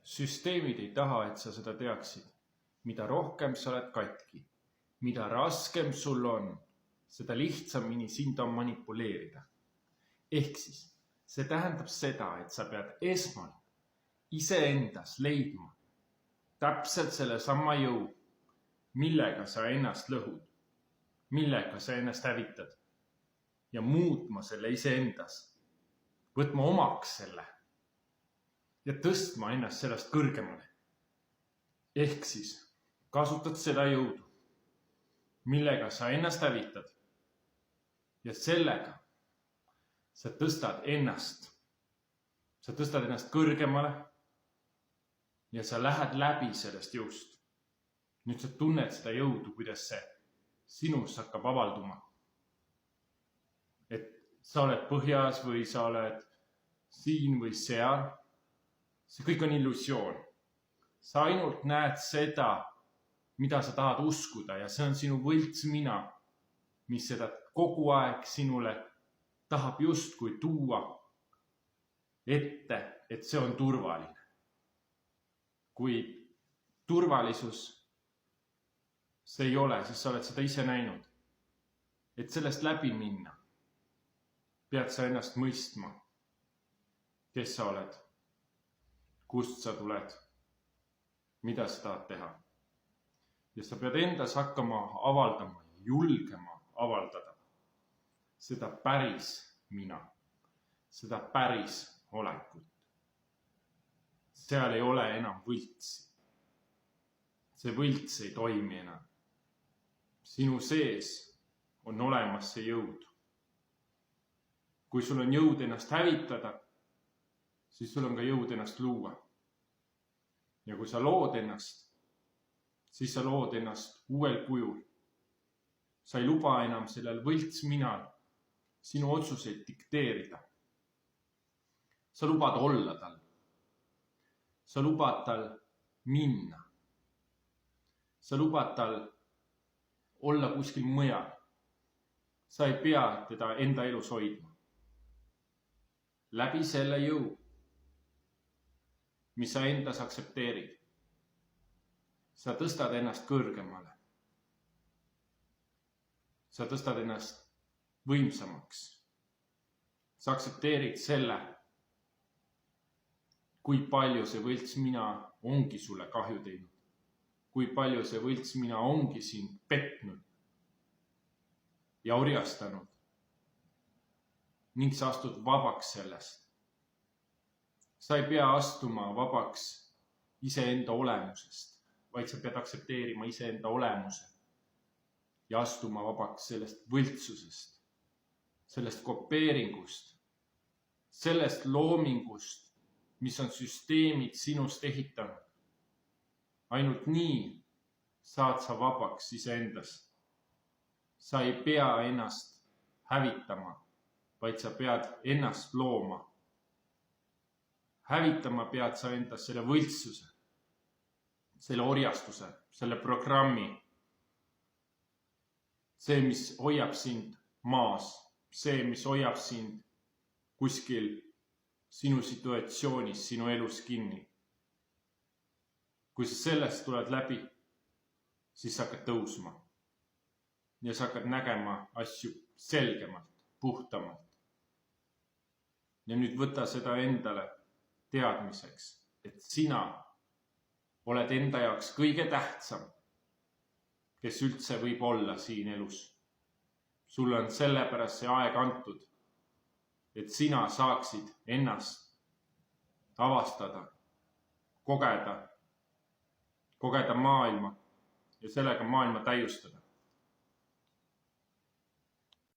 Süsteemid ei taha, et sa seda teaksid. Mida rohkem sa oled katki, mida raskem sul on, seda lihtsamini sind on manipuleerida. Ehk siis, see tähendab seda, et sa pead esmalt iseendas leidma täpselt selle sama jõu, millega sa ennast lõhud, millega sa ennast hävitad ja muutma selle iseendas, võtma omaks selle ja tõstma ennast sellest kõrgemale. Ehk siis kasutad seda jõudu, millega sa ennast hävitad ja sellega sa tõstad ennast kõrgemale ja sa lähed läbi sellest jõust. Nüüd sa tunned seda jõudu, kuidas see sinus hakkab avalduma. Et sa oled põhjas või sa oled siin või seal. See kõik on illusioon. Sa ainult näed seda, mida sa tahad uskuda ja see on sinu võlts mina, mis seda kogu aeg sinule tahab justkui tuua ette, et see on turvaline. Kui turvalisus see ei ole, siis sa oled seda ise näinud. Et sellest läbi minna, pead sa ennast mõistma, kes sa oled, kust sa tuled, mida sa tahad teha. Ja sa pead endas hakkama avaldama ja julgema avaldada seda päris mina, seda päris olekut. Seal ei ole enam võltsi. See võlts ei toimi enam. Sinu sees on olemas see jõud. Kui sul on jõud ennast hävitada, siis sul on ka jõud ennast luua. Ja kui sa lood ennast, siis sa lood ennast uuel kujul. Sa ei luba enam sellel võlts minal sinu otsuseid dikteerida. Sa lubad olla tal. Sa lubad tal minna. Sa lubad tal olla kuskil mujal. Sa ei pea teda enda elus hoidma. Läbi selle jõu, mis sa endas aksepteerid, sa tõstad ennast kõrgemale. Sa tõstad ennast võimsamaks. Sa aksepteerid selle, kui palju see võlts mina ongi sulle kahju teinud. Kui palju see võlts mina ongi sind petnud ja orjastanud. Ning sa astud vabaks sellest. Sa ei pea astuma vabaks iseenda olemusest, vaid sa pead aksepteerima iseenda olemuse ja astuma vabaks sellest võltsusest, sellest kopeeringust, sellest loomingust, mis on süsteemid sinust ehitanud. Ainult nii saad sa vabaks iseendas. Sa ei pea ennast hävitama, vaid sa pead ennast looma. Hävitama pead sa endas selle võltsuse, selle orjastuse, selle programmi. See, mis hoiab sind maas, see, mis hoiab sind kuskil sinu situatsioonis, sinu elus kinni. Kui sa sellest tuled läbi, siis sa hakkad tõusma ja sa hakkad nägema asju selgemalt, puhtamalt. Ja nüüd võta seda endale teadmiseks, et sina oled enda jaoks kõige tähtsam, kes üldse võib olla siin elus. Sul on sellepärast see aeg antud, et sina saaksid ennast avastada, kogeda maailma ja sellega maailma täiustada.